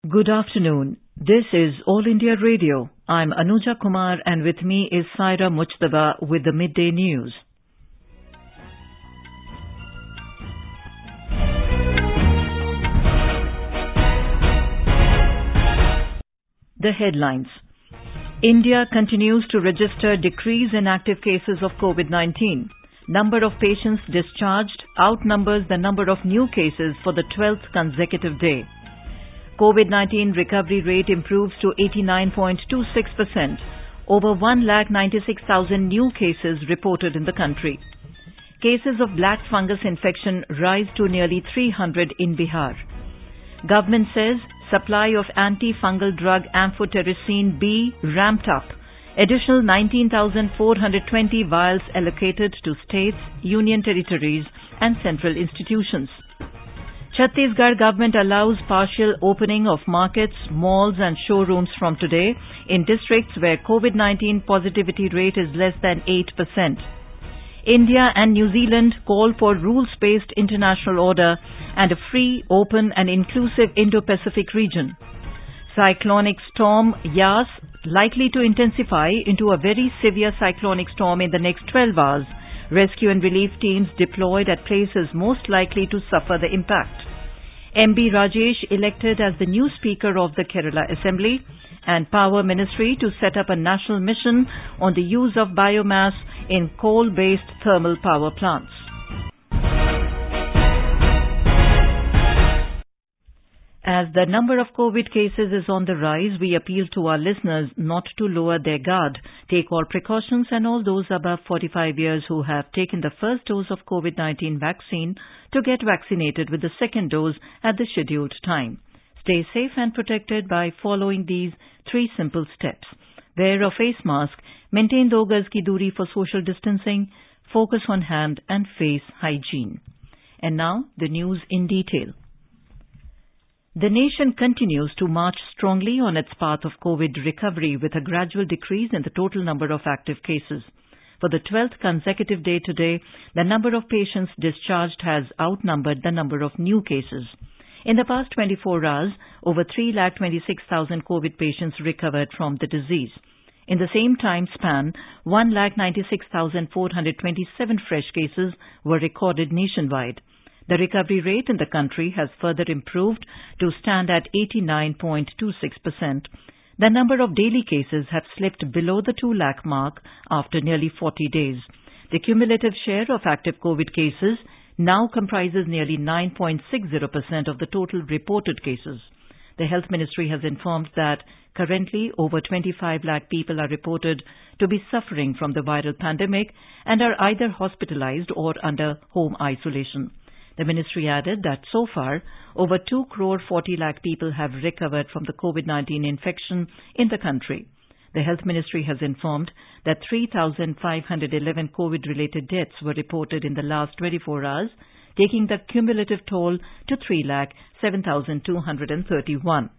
Good afternoon. This is All India Radio. I'm Anuja Kumar and with me is Saira Mujtaba with the Midday News. The headlines. India continues to register decrease in active cases of COVID-19. Number of patients discharged outnumbers the number of new cases for the 12th consecutive day. COVID-19 recovery rate improves to 89.26%. Over 1,96,000 new cases reported in the country. Cases of black fungus infection rise to nearly 300 in Bihar. Government says supply of antifungal drug amphotericin B ramped up. Additional 19,420 vials allocated to states, union territories and central institutions. Chhattisgarh government allows partial opening of markets, malls and showrooms from today in districts where COVID-19 positivity rate is less than 8%. India and New Zealand call for rules-based international order and a free, open and inclusive Indo-Pacific region. Cyclonic storm Yas likely to intensify into a very severe cyclonic storm in the next 12 hours. Rescue and relief teams deployed at places most likely to suffer the impact. MB Rajesh elected as the new Speaker of the Kerala Assembly, and Power Ministry to set up a national mission on the use of biomass in coal-based thermal power plants. As the number of COVID cases is on the rise, we appeal to our listeners not to lower their guard, take all precautions, and all those above 45 years who have taken the first dose of COVID-19 vaccine to get vaccinated with the second dose at the scheduled time. Stay safe and protected by following these 3 simple steps. Wear a face mask, maintain 2 gaz ki duri for social distancing, focus on hand and face hygiene. And now the news in detail. The nation continues to march strongly on its path of COVID recovery with a gradual decrease in the total number of active cases. For the 12th consecutive day today, the number of patients discharged has outnumbered the number of new cases. In the past 24 hours, over 3,26,000 COVID patients recovered from the disease. In the same time span, 1,96,427 fresh cases were recorded nationwide. The recovery rate in the country has further improved to stand at 89.26%. The number of daily cases have slipped below the 2 lakh mark after nearly 40 days. The cumulative share of active COVID cases now comprises nearly 9.60% of the total reported cases. The Health Ministry has informed that currently over 25 lakh people are reported to be suffering from the viral pandemic and are either hospitalized or under home isolation. The ministry added that so far, over 2 crore 40 lakh people have recovered from the COVID-19 infection in the country. The Health Ministry has informed that 3,511 COVID-related deaths were reported in the last 24 hours, taking the cumulative toll to 3,07,231.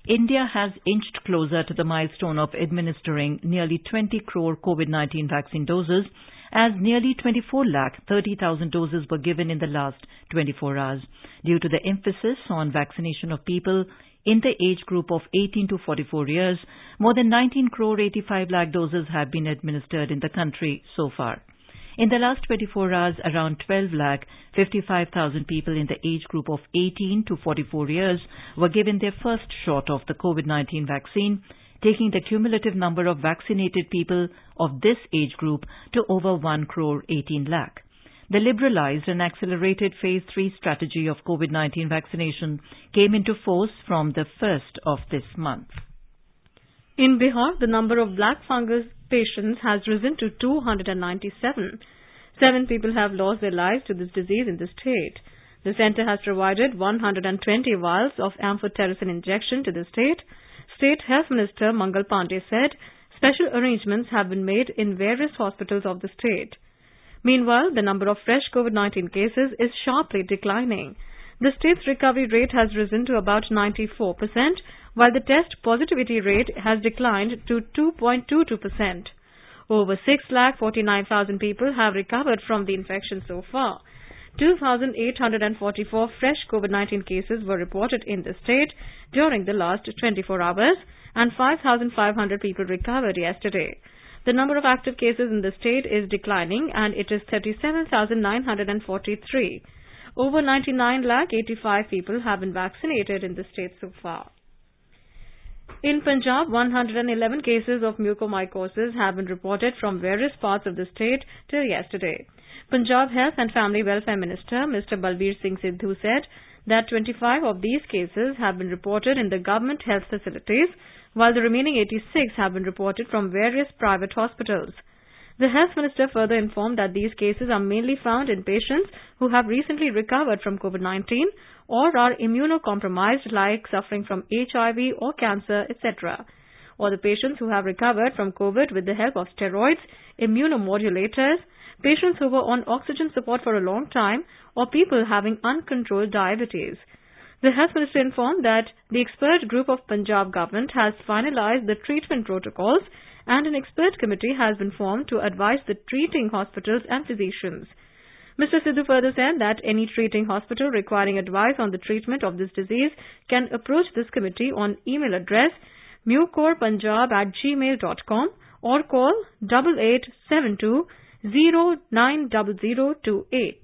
India has inched closer to the milestone of administering nearly 20 crore COVID-19 vaccine doses, as nearly 24,30,000 doses were given in the last 24 hours. Due to the emphasis on vaccination of people in the age group of 18 to 44 years, more than 19 crore 85 lakh doses have been administered in the country so far. In the last 24 hours, around 12,55,000 people in the age group of 18 to 44 years were given their first shot of the COVID-19 vaccine, taking the cumulative number of vaccinated people of this age group to over 1 crore 18 lakh. The liberalized and accelerated Phase 3 strategy of COVID-19 vaccination came into force from the 1st of this month. In Bihar, the number of black fungus patients has risen to 297. 7 people have lost their lives to this disease in the state. The centre has provided 120 vials of amphotericin injection to the state. State Health Minister Mangal Pandey said special arrangements have been made in various hospitals of the state. Meanwhile, the number of fresh COVID-19 cases is sharply declining. The state's recovery rate has risen to about 94%, while the test positivity rate has declined to 2.22%. Over 6,49,000 people have recovered from the infection so far. 2,844 fresh COVID-19 cases were reported in the state during the last 24 hours and 5,500 people recovered yesterday. The number of active cases in the state is declining and it is 37,943. Over 99,85,000 people have been vaccinated in the state so far. In Punjab, 111 cases of mucormycosis have been reported from various parts of the state till yesterday. Punjab Health and Family Welfare Minister Mr. Balbir Singh Sidhu said that 25 of these cases have been reported in the government health facilities, while the remaining 86 have been reported from various private hospitals. The health minister further informed that these cases are mainly found in patients who have recently recovered from COVID-19 or are immunocompromised, like suffering from HIV or cancer, etc., or the patients who have recovered from COVID with the help of steroids, immunomodulators, patients who were on oxygen support for a long time, or people having uncontrolled diabetes. The health minister informed that the expert group of Punjab government has finalized the treatment protocols and an expert committee has been formed to advise the treating hospitals and physicians. Mr. Sidhu further said that any treating hospital requiring advice on the treatment of this disease can approach this committee on email address mucorpunjab@gmail.com or call 8872 090028.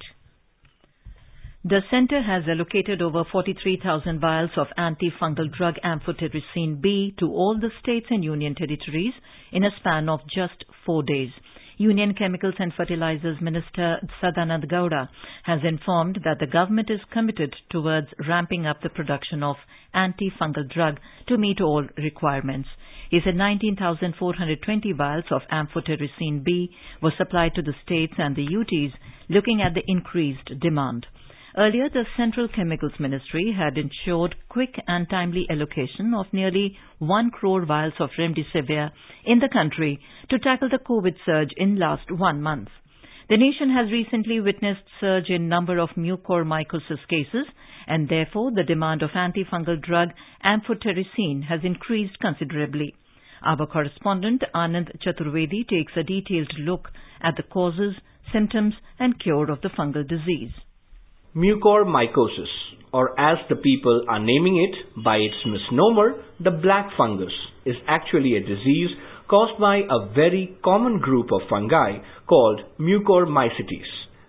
The centre has allocated over 43,000 vials of antifungal drug amphotericin B to all the states and union territories in a span of just 4 days. Union Chemicals and Fertilizers Minister Sadanand Gowda has informed that the government is committed towards ramping up the production of antifungal drug to meet all requirements. He said 19,420 vials of amphotericin B were supplied to the states and the UTs, looking at the increased demand. Earlier, the Central Chemicals Ministry had ensured quick and timely allocation of nearly 1 crore vials of remdesivir in the country to tackle the COVID surge in last 1 month. The nation has recently witnessed surge in number of mucormycosis cases, and therefore the demand of antifungal drug amphotericin has increased considerably. Our correspondent Anand Chaturvedi takes a detailed look at the causes, symptoms and cure of the fungal disease. Mucormycosis, or as the people are naming it by its misnomer, the black fungus, is actually a disease caused by a very common group of fungi called Mucormycetes.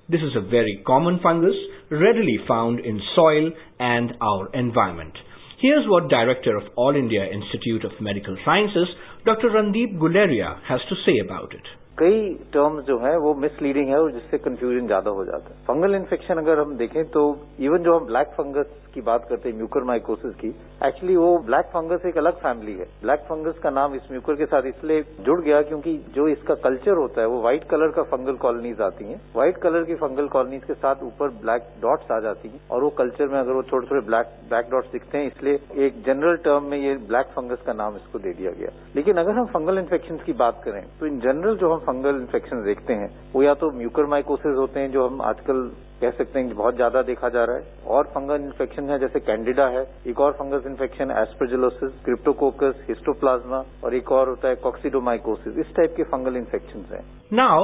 This is a very common fungus readily found in soil and our environment. Here's what Director of All India Institute of Medical Sciences, Dr. Randeep Guleria, has to say about it. कई terms जो हैं वो misleading है और जिससे confusion ज्यादा हो जाता है. फंगल इन्फेक्शन अगर हम देखें तो इवन जो हम ब्लैक फंगस की बात करते हैं म्यूकोरमाइकोसिस की, एक्चुअली वो ब्लैक फंगस एक अलग फैमिली है. ब्लैक फंगस का नाम इस म्यूकोर के साथ इसलिए जुड़ गया क्योंकि जो इसका कल्चर होता है वो व्हाइट कलर का फंगल कॉलोनीज आती हैं. व्हाइट कलर की फंगल कॉलोनीज के साथ ऊपर ब्लैक डॉट्स आ जाती हैं और वो कल्चर में अगर वो छोटे छोटे ब्लैक डॉट्स दिखते हैं, इसलिए एक जनरल टर्म में ये ब्लैक फंगस का नाम इसको दे दिया गया. लेकिन अगर हम फंगल इन्फेक्शन की बात करें तो इन जनरल जो हम फंगल इन्फेक्शन देखते हैं वो या तो म्यूकोरमाइकोसिस होते हैं जो हम आजकल कह सकते हैं कि बहुत ज्यादा देखा जा रहा है, और फंगल इन्फेक्शन है जैसे कैंडिडा है, एक और fungus infection aspergillosis, Cryptococcus, histoplasma, और एक और होता है कॉक्सिडोमाइकोसिस. इस टाइप के फंगल इन्फेक्शंस हैं. Now,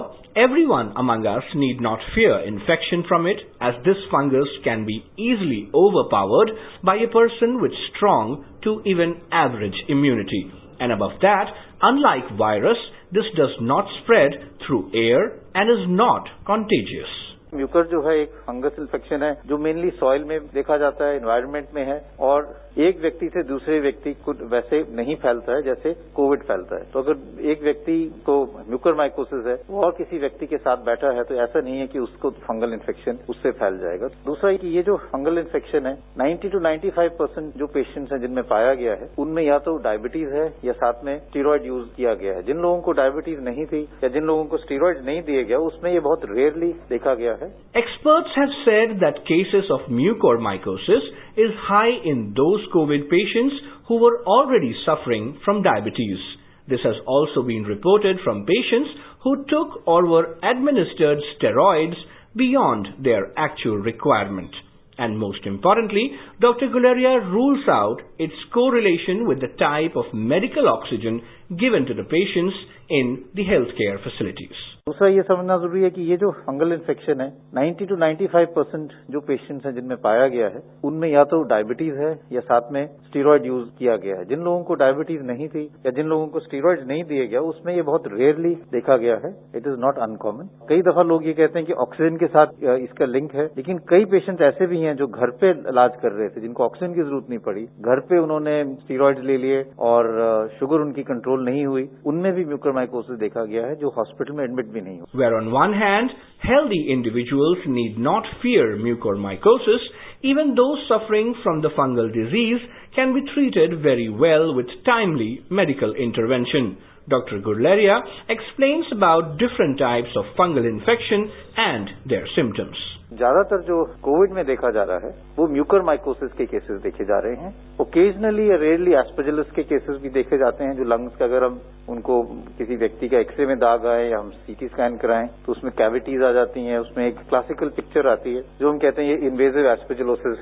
everyone among us need not fear infection from it, as this fungus can be easily overpowered by a person with strong to even average immunity. And above that, unlike virus, this does not spread through air and is not contagious. Mucor जो है एक fungus infection है जो mainly soil में देखा जाता है, environment में है, और एक व्यक्ति से दूसरे व्यक्ति को वैसे नहीं फैलता है जैसे कोविड फैलता है. तो अगर एक व्यक्ति को म्यूकोरमाइकोसिस है वो और किसी व्यक्ति के साथ बैठा है तो ऐसा नहीं है कि उसको फंगल इन्फेक्शन उससे फैल जाएगा. दूसरा कि ये जो फंगल इन्फेक्शन है 90 to 95% जो पेशेंट्स हैं जिनमें पाया गया है उनमें या तो डायबिटीज है या साथ में स्टीरॉयड यूज किया गया है. जिन लोगों को डायबिटीज नहीं थी या जिन लोगों को स्टीरॉयड नहीं दिया गया उसमें ये बहुत रेयरली देखा गया है. Experts have said that cases of mucormycosis is high in those COVID patients who were already suffering from diabetes. This has also been reported from patients who took or were administered steroids beyond their actual requirement. And most importantly, Dr. Guleria rules out its correlation with the type of medical oxygen given to the patients in the healthcare facilities. दूसरा ये समझना जरूरी है कि ये जो fungal infection है 90 to 95% जो पेशेंट्स हैं जिनमें पाया गया है उनमें या तो डायबिटीज है या साथ में स्टीरॉयड यूज किया गया है। जिन लोगों को डायबिटीज नहीं थी या जिन लोगों को स्टीरॉयड नहीं दिए गया उसमें ये बहुत रेयरली देखा गया है। It is not uncommon. कई दफा लोग ये कहते हैं कि ऑक्सीजन के साथ इसका लिंक है, लेकिन कई पेशेंट्स ऐसे भी हैं जो घर पे इलाज कर रहे थे जिनको ऑक्सीजन की जरूरत नहीं पड़ी, घर पे उन्होंने स्टीरॉयड ले लिए और शुगर उनकी कंट्रोल नहीं हुई, उनमें भी म्यूकरमाइकोसिस देखा गया है जो हॉस्पिटल में एडमिट भी नहीं हुआ। Where on one hand, healthy individuals need not fear mucormycosis, even those suffering from the fungal disease can be treated very well with timely medical intervention. Dr. Gurleria explains about different types of fungal infection and their symptoms. ज्यादातर जो Covid में देखा जा रहा है वो mucormycosis के cases देखे जा रहे हैं। ओकेजनली या रेयरली एस्परजिलस के केसेस भी देखे जाते हैं जो लंग्स का, अगर हम उनको किसी व्यक्ति का एक्सरे में दाग आए या हम सीटी स्कैन कराएं तो उसमें कैविटीज आ जाती हैं, उसमें एक क्लासिकल पिक्चर आती है जो हम कहते हैं ये इन्वेजिव एस्परजिलोसिस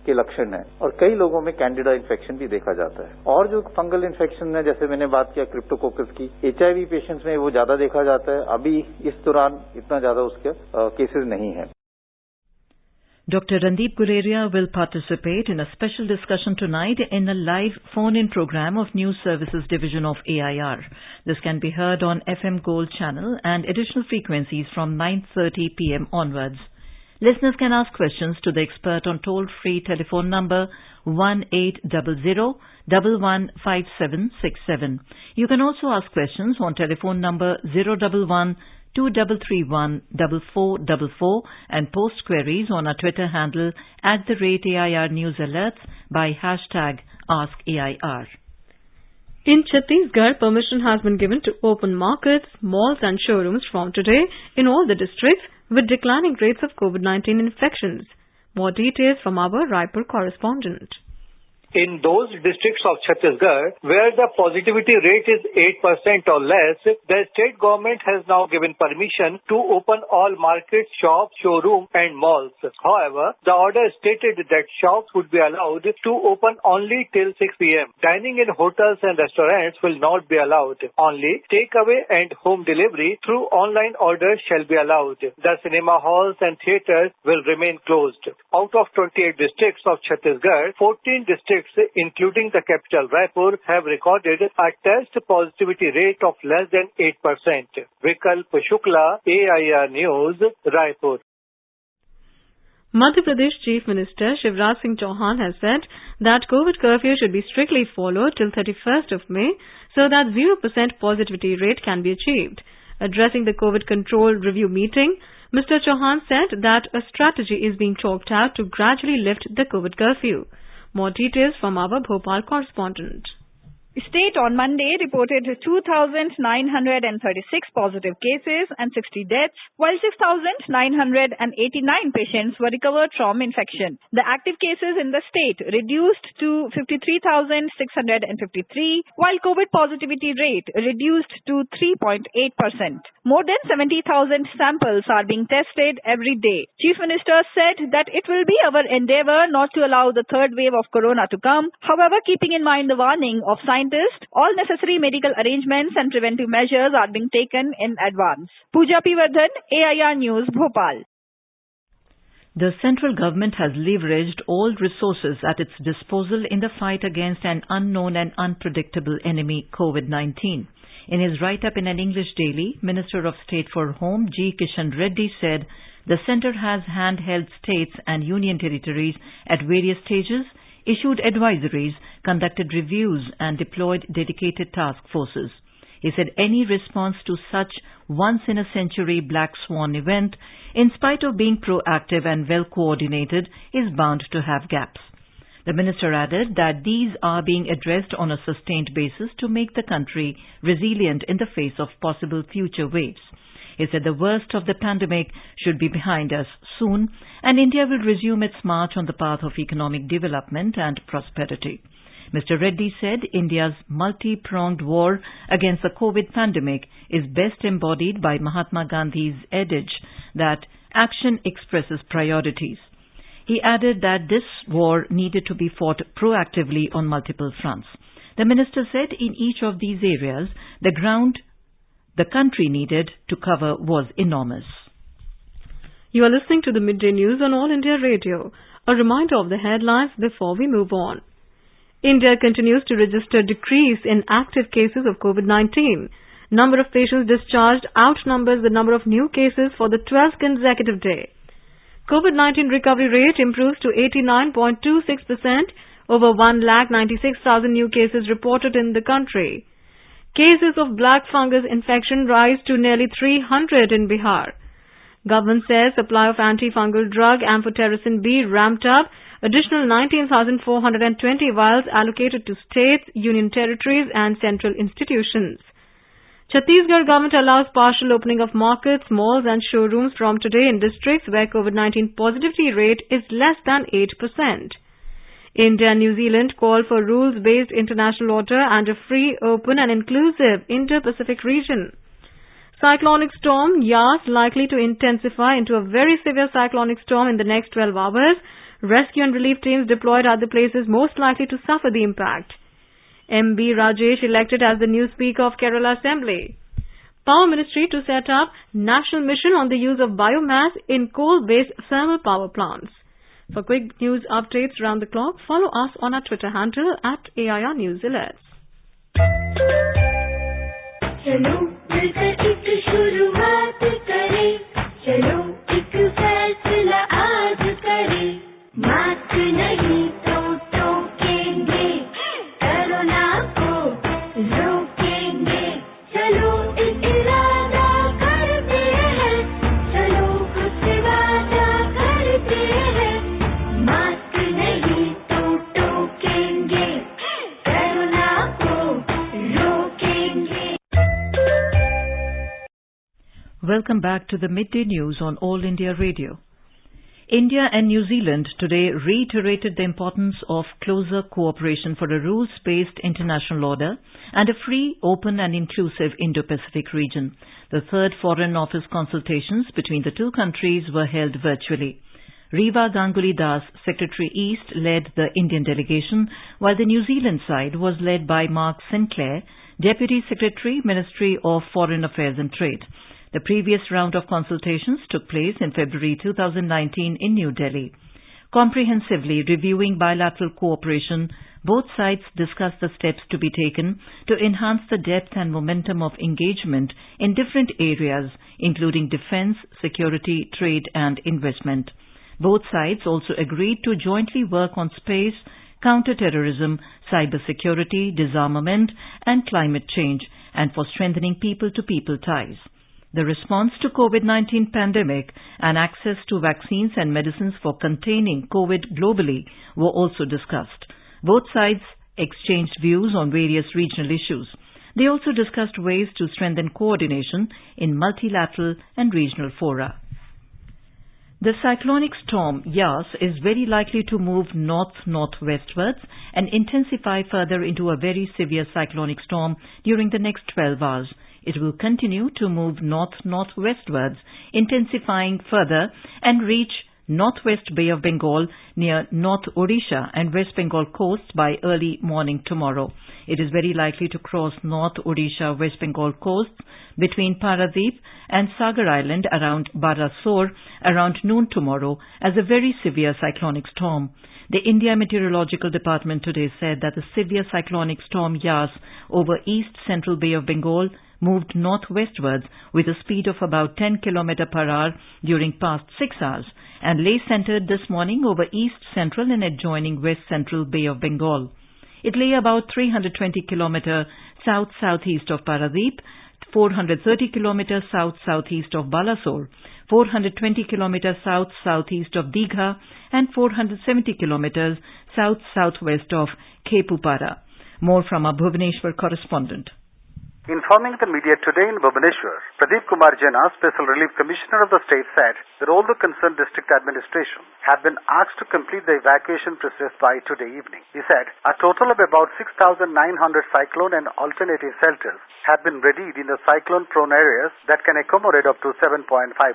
के लक्षण है। और कई लोगों में कैंडिडा इन्फेक्शन भी देखा जाता है। और जो फंगल इन्फेक्शन है जैसे मैंने बात किया क्रिप्टोकोकस की, HIV पेशेंट्स में वो ज्यादा देखा जाता है। अभी इस दौरान इतना ज्यादा उसके केसेस नहीं है। Dr. Randeep Guleria will participate in a special discussion tonight in a live phone-in program of News Services Division of AIR. This can be heard on FM Gold channel and additional frequencies from 9:30 p.m. onwards. Listeners can ask questions to the expert on toll-free telephone number 1800-115767. You can also ask questions on telephone number 011-2331-4444 and post queries on our Twitter handle @AIR News Alerts by hashtag AskAIR. In Chhattisgarh, permission has been given to open markets, malls and showrooms from today in all the districts with declining rates of COVID-19 infections. More details from our Raipur correspondent. In those districts of Chhattisgarh where the positivity rate is 8% or less, the state government has now given permission to open all markets, shops, showrooms and malls. However, the order stated that shops would be allowed to open only till 6 p.m. Dining in hotels and restaurants will not be allowed. Only takeaway and home delivery through online orders shall be allowed. The cinema halls and theatres will remain closed. Out of 28 districts of Chhattisgarh, 14 districts including the capital Raipur have recorded a test positivity rate of less than 8%. Vikalp Shukla, AIR News, Raipur. Madhya Pradesh Chief Minister Shivraj Singh Chauhan has said that COVID curfew should be strictly followed till 31st of May so that 0% positivity rate can be achieved. Addressing the COVID control review meeting, Mr. Chauhan said that a strategy is being chalked out to gradually lift the COVID curfew. More details from our Bhopal correspondent. State on Monday reported 2,936 positive cases and 60 deaths, while 6,989 patients were recovered from infection. The active cases in the state reduced to 53,653, while COVID positivity rate reduced to 3.8%. More than 70,000 samples are being tested every day. Chief Minister said that it will be our endeavor not to allow the third wave of corona to come. However, keeping in mind the warning of scientists, all necessary medical arrangements and preventive measures are being taken in advance. Pooja P. Vardhan, AIR News, Bhopal. The central government has leveraged all resources at its disposal in the fight against an unknown and unpredictable enemy, COVID-19. In his write-up in an English daily, Minister of State for Home G. Kishan Reddy said the centre has handheld states and union territories at various stages, issued advisories, conducted reviews and deployed dedicated task forces. He said any response to such once-in-a-century black swan event, in spite of being proactive and well-coordinated, is bound to have gaps. The minister added that these are being addressed on a sustained basis to make the country resilient in the face of possible future waves. He said the worst of the pandemic should be behind us soon and India will resume its march on the path of economic development and prosperity. Mr. Reddy said India's multi-pronged war against the COVID pandemic is best embodied by Mahatma Gandhi's adage that action expresses priorities. He added that this war needed to be fought proactively on multiple fronts. The minister said in each of these areas, the ground the country needed to cover was enormous. You are listening to the Midday News on All India Radio. A reminder of the headlines before we move on. India continues to register decrease in active cases of COVID-19. Number of patients discharged outnumbers the number of new cases for the 12th consecutive day. COVID-19 recovery rate improves to 89.26%. Over 1,96,000 new cases reported in the country. Cases of black fungus infection rise to nearly 300 in Bihar. Government says supply of antifungal drug amphotericin B ramped up. Additional 19,420 vials allocated to states, union territories and central institutions. Chhattisgarh government allows partial opening of markets, malls and showrooms from today in districts where COVID-19 positivity rate is less than 8%. India and New Zealand call for rules-based international order and a free, open and inclusive Indo-Pacific region. Cyclonic storm Yas likely to intensify into a very severe cyclonic storm in the next 12 hours. Rescue and relief teams deployed at the places most likely to suffer the impact. M.B. Rajesh elected as the new Speaker of Kerala Assembly. Power Ministry to set up national mission on the use of biomass in coal-based thermal power plants. For quick news updates round the clock, follow us on our Twitter handle at AIR News Alerts. चलो मिलकर एक शुरुआत करें, चलो एक फैसला आज करें, मास्क नहीं तो टोकेंगे, कोरोना को रोकेंगे, चलो एक इरादा करते हैं, चलो कुछ वादा करते हैं, मास्क नहीं तो टोकेंगे, कोरोना को रोकेंगे. Welcome back to the Midday News on All India Radio. India and New Zealand today reiterated the importance of closer cooperation for a rules-based international order and a free, open and inclusive Indo-Pacific region. The third Foreign Office consultations between the two countries were held virtually. Riva Ganguly Das, Secretary East, led the Indian delegation, while the New Zealand side was led by Mark Sinclair, Deputy Secretary, Ministry of Foreign Affairs and Trade. The previous round of consultations took place in February 2019 in New Delhi. Comprehensively reviewing bilateral cooperation, both sides discussed the steps to be taken to enhance the depth and momentum of engagement in different areas, including defence, security, trade and investment. Both sides also agreed to jointly work on space, counter-terrorism, cybersecurity, disarmament and climate change, and for strengthening people-to-people ties. The response to COVID-19 pandemic and access to vaccines and medicines for containing COVID globally were also discussed. Both sides exchanged views on various regional issues. They also discussed ways to strengthen coordination in multilateral and regional fora. The cyclonic storm Yas is very likely to move north-northwestwards and intensify further into a very severe cyclonic storm during the next 12 hours. It will continue to move north-northwestwards, intensifying further and reach Northwest Bay of Bengal near North Odisha and West Bengal coast by early morning tomorrow. It is very likely to cross North Odisha West Bengal coasts between Paradip and Sagar Island around Balasore around noon tomorrow as a very severe cyclonic storm. The India Meteorological Department today said that the severe cyclonic storm Yas over East Central Bay of Bengal moved northwestwards with a speed of about 10 km per hour during past 6 hours and lay centered this morning over East Central and adjoining West Central Bay of Bengal. It lay about 320 km south-southeast of Paradip, 430 km south-southeast of Balasore, 420 km south-southeast of Digha and 470 km south-southwest of Khepupara. More from our Bhubaneswar correspondent. Informing the media today in Bhubaneswar, Pradeep Kumar Jena, Special Relief Commissioner of the state, said that all the concerned district administration have been asked to complete the evacuation process by today evening. He said a total of about 6,900 cyclone and alternative shelters have been readied in the cyclone-prone areas that can accommodate up to 7.5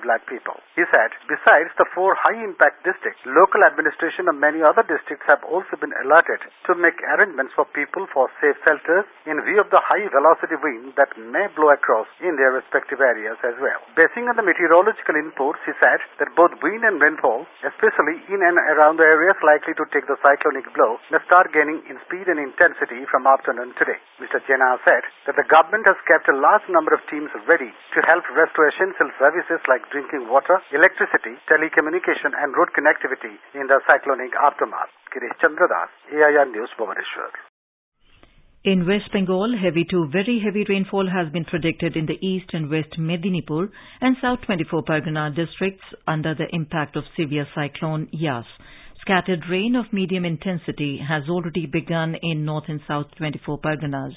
lakh people. He said, besides the 4 high-impact districts, local administration and many other districts have also been alerted to make arrangements for people for safe shelters in view of the high-velocity wind wind that may blow across in their respective areas as well. Basing on the meteorological inputs, he said that both wind and rainfall, especially in and around the areas likely to take the cyclonic blow, may start gaining in speed and intensity from afternoon today. Mr. Jena said that the government has kept a large number of teams ready to help restore essential services like drinking water, electricity, telecommunication and road connectivity in the cyclonic aftermath. Girish Chandradas, AIR News, Bhubaneswar. In West Bengal, heavy to very heavy rainfall has been predicted in the east and west Medinipur and south 24 Pargana districts under the impact of severe cyclone Yas. Scattered rain of medium intensity has already begun in north and south 24 Parganas.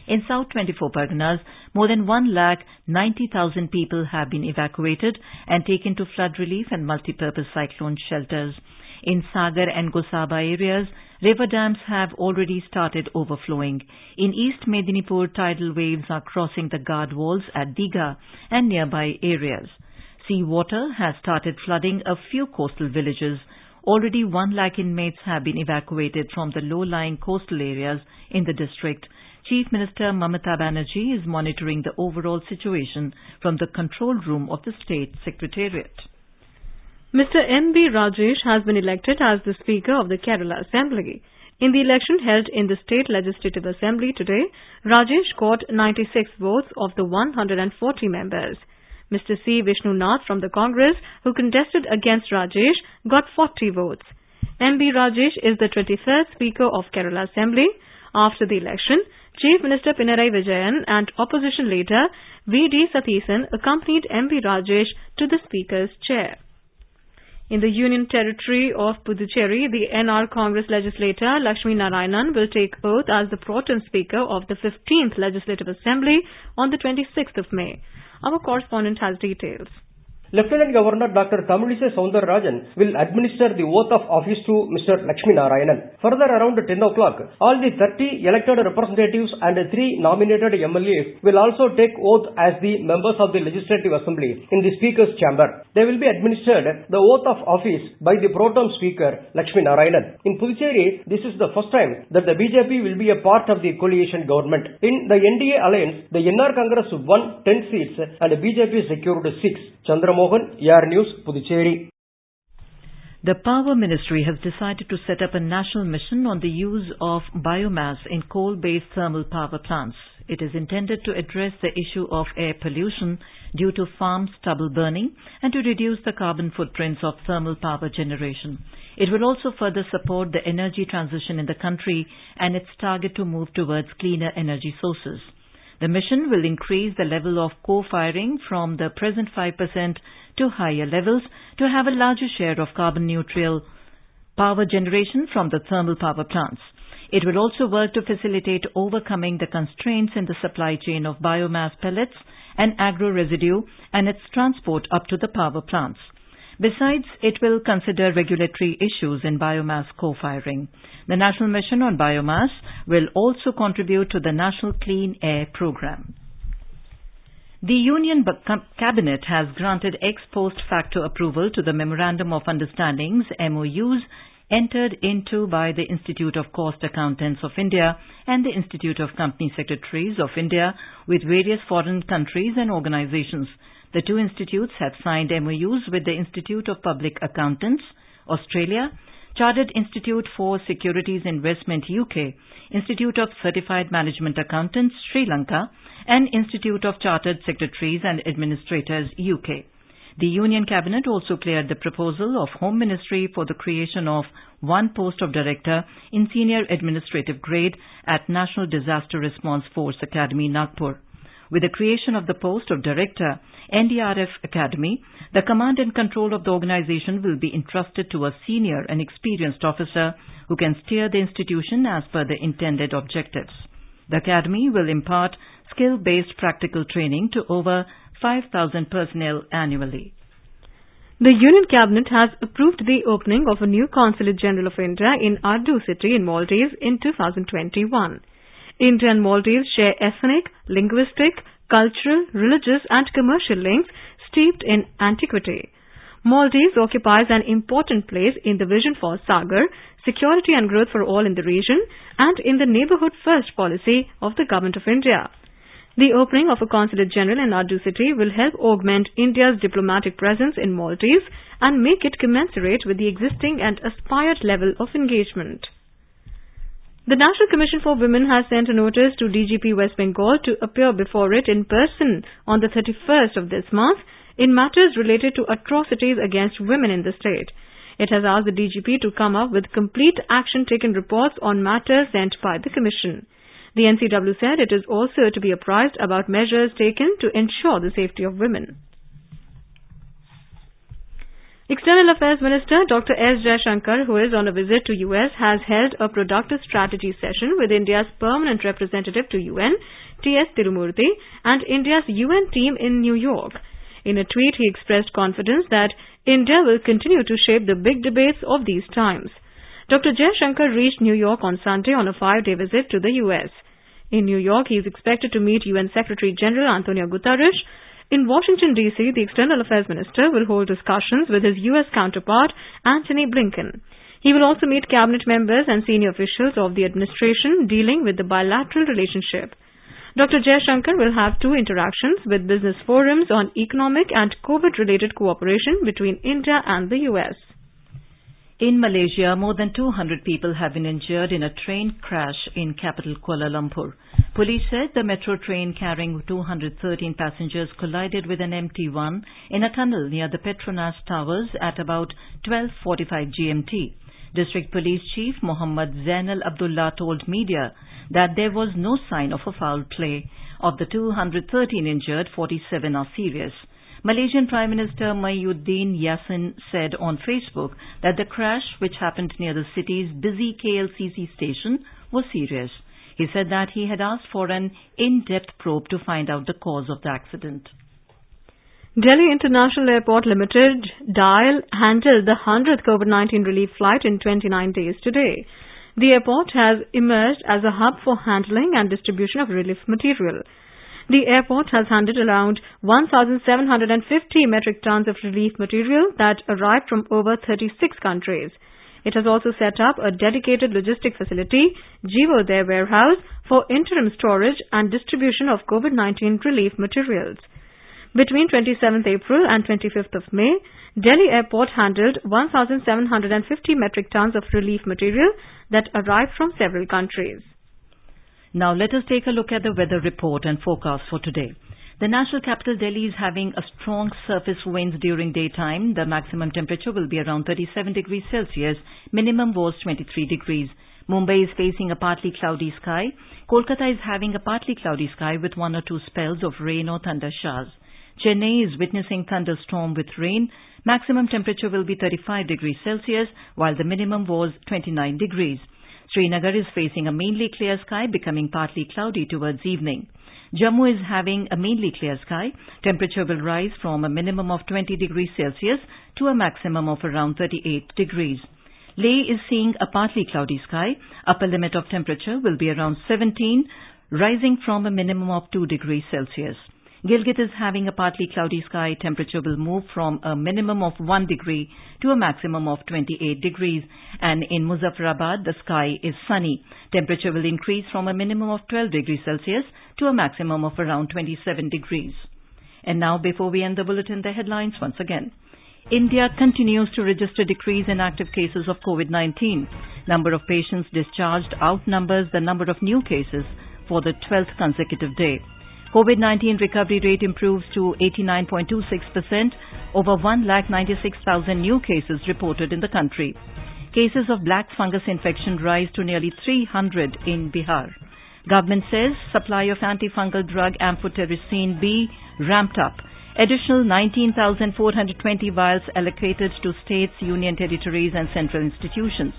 In South 24 Parganas, more than 1,90,000 people have been evacuated and taken to flood relief and multi-purpose cyclone shelters. In Sagar and Gosaba areas, river dams have already started overflowing. In East Medinipur, tidal waves are crossing the guard walls at Digha and nearby areas. Sea water has started flooding a few coastal villages. Already 1 lakh inmates have been evacuated from the low-lying coastal areas in the district. Chief Minister Mamata Banerjee is monitoring the overall situation from the control room of the State Secretariat. Mr. N.B. Rajesh has been elected as the Speaker of the Kerala Assembly. In the election held in the State Legislative Assembly today, Rajesh got 96 votes of the 140 members. Mr. C. Vishnunath from the Congress, who contested against Rajesh, got 40 votes. N.B. Rajesh is the 23rd Speaker of Kerala Assembly. After the election, Chief Minister Pinarayi Vijayan and Opposition Leader V.D. Satheesan accompanied M.B. Rajesh to the Speaker's chair. In the Union Territory of Puducherry, the NR Congress legislator Lakshmi Narayanan will take oath as the pro tem Speaker of the 15th Legislative Assembly on the 26th of May. Our correspondent has details. Lieutenant Governor Dr. Tamilise Soundararajan will administer the oath of office to Mr. Lakshmi Narayanan. Further, around 10 o'clock, all the 30 elected representatives and 3 nominated MLAs will also take oath as the members of the Legislative Assembly in the Speaker's chamber. They will be administered the oath of office by the pro tem Speaker Lakshmi Narayanan. In Puducherry, this is the first time that the BJP will be a part of the coalition government. In the NDA alliance, the NR Congress won 10 seats and the BJP secured 6. Chandramohan, AIR News, Puducherry. The Power Ministry has decided to set up a national mission on the use of biomass in coal-based thermal power plants. It is intended to address the issue of air pollution due to farm stubble burning and to reduce the carbon footprints of thermal power generation. It will also further support the energy transition in the country and its target to move towards cleaner energy sources. The mission will increase the level of co-firing from the present 5% to higher levels to have a larger share of carbon-neutral power generation from the thermal power plants. It will also work to facilitate overcoming the constraints in the supply chain of biomass pellets and agro-residue and its transport up to the power plants. Besides, it will consider regulatory issues in biomass co-firing. The National Mission on Biomass will also contribute to the National Clean Air Programme. The Union Cabinet has granted ex post facto approval to the Memorandum of Understandings MOUs entered into by the Institute of Cost Accountants of India and the Institute of Company Secretaries of India with various foreign countries and organizations. The two institutes have signed MOUs with the Institute of Public Accountants, Australia, Chartered Institute for Securities Investment UK, Institute of Certified Management Accountants, Sri Lanka, and Institute of Chartered Secretaries and Administrators, UK. The Union Cabinet also cleared the proposal of Home Ministry for the creation of one post of Director in Senior Administrative Grade at National Disaster Response Force Academy, Nagpur. With the creation of the post of Director, NDRF Academy, the command and control of the organization will be entrusted to a senior and experienced officer who can steer the institution as per the intended objectives. The Academy will impart skill-based practical training to over 5,000 personnel annually. The Union Cabinet has approved the opening of a new Consulate General of India in Ardu city in Maldives in 2021. India and Maldives share ethnic, linguistic, cultural, religious and commercial links steeped in antiquity. Maldives occupies an important place in the vision for Sagar, security and growth for all in the region, and in the neighbourhood first policy of the Government of India. The opening of a consulate general in Nadu city will help augment India's diplomatic presence in Maldives and make it commensurate with the existing and aspired level of engagement. The National Commission for Women has sent a notice to DGP West Bengal to appear before it in person on the 31st of this month in matters related to atrocities against women in the state. It has asked the DGP to come up with complete action taken reports on matters sent by the Commission. The NCW said it is also to be apprised about measures taken to ensure the safety of women. External Affairs Minister Dr. S. Jaishankar, who is on a visit to US, has held a productive strategy session with India's permanent representative to UN, T.S. Tirumurti, and India's UN team in New York. In a tweet, he expressed confidence that India will continue to shape the big debates of these times. Dr. Jaishankar reached New York on Sunday on a 5-day visit to the US. In New York, he is expected to meet UN Secretary General Antonio Guterres. In Washington, D.C., the External Affairs Minister will hold discussions with his U.S. counterpart, Antony Blinken. He will also meet cabinet members and senior officials of the administration dealing with the bilateral relationship. Dr. Jaishankar will have 2 interactions with business forums on economic and COVID-related cooperation between India and the U.S. In Malaysia, more than 200 people have been injured in a train crash in capital Kuala Lumpur. Police said the metro train carrying 213 passengers collided with an empty one in a tunnel near the Petronas Towers at about 12:45 GMT. District Police Chief Mohammad Zainal Abdullah told media that there was no sign of a foul play. Of the 213 injured, 47 are serious. Malaysian Prime Minister Muhyiddin Yassin said on Facebook that the crash, which happened near the city's busy KLCC station, was serious. He said that he had asked for an in-depth probe to find out the cause of the accident. Delhi International Airport Limited, DIAL, handled the 100th COVID-19 relief flight in 29 days today. The airport has emerged as a hub for handling and distribution of relief material. The airport has handled around 1,750 metric tons of relief material that arrived from over 36 countries. It has also set up a dedicated logistic facility, Jeevodaya Warehouse, for interim storage and distribution of COVID-19 relief materials. Between 27th April and 25th of May, Delhi Airport handled 1,750 metric tons of relief material that arrived from several countries. Now let us take a look at the weather report and forecast for today. The national capital Delhi is having a strong surface winds during daytime. The maximum temperature will be around 37 degrees Celsius. Minimum was 23 degrees. Mumbai is facing a partly cloudy sky. Kolkata is having a partly cloudy sky with 1 or 2 spells of rain or thunder showers. Chennai is witnessing thunderstorm with rain. Maximum temperature will be 35 degrees Celsius, while the minimum was 29 degrees. Srinagar is facing a mainly clear sky, becoming partly cloudy towards evening. Jammu is having a mainly clear sky. Temperature will rise from a minimum of 20 degrees Celsius to a maximum of around 38 degrees. Leh is seeing a partly cloudy sky. Upper limit of temperature will be around 17, rising from a minimum of 2 degrees Celsius. Gilgit is having a partly cloudy sky. Temperature will move from a minimum of 1 degree to a maximum of 28 degrees. And in Muzaffarabad, the sky is sunny. Temperature will increase from a minimum of 12 degrees Celsius to a maximum of around 27 degrees. And now, before we end the bulletin, the headlines once again. India continues to register decrease in active cases of COVID-19. Number of patients discharged outnumbers the number of new cases for the 12th consecutive day. COVID-19 recovery rate improves to 89.26%, over 1,96,000 new cases reported in the country. Cases of black fungus infection rise to nearly 300 in Bihar. Government says supply of antifungal drug amphotericin B ramped up. Additional 19,420 vials allocated to states, union territories and central institutions.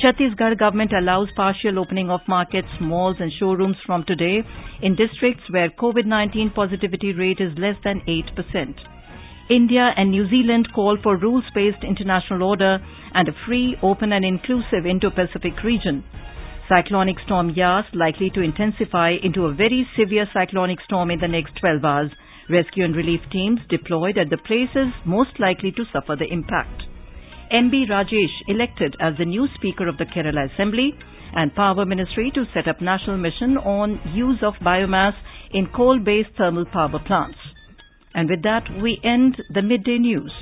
Chhattisgarh government allows partial opening of markets, malls and showrooms from today in districts where COVID-19 positivity rate is less than 8%. India and New Zealand call for rules-based international order and a free, open and inclusive Indo-Pacific region. Cyclonic storm Yas likely to intensify into a very severe cyclonic storm in the next 12 hours. Rescue and relief teams deployed at the places most likely to suffer the impact. MB Rajesh elected as the new Speaker of the Kerala Assembly, and Power Ministry to set up national mission on use of biomass in coal-based thermal power plants. And with that, we end the midday news.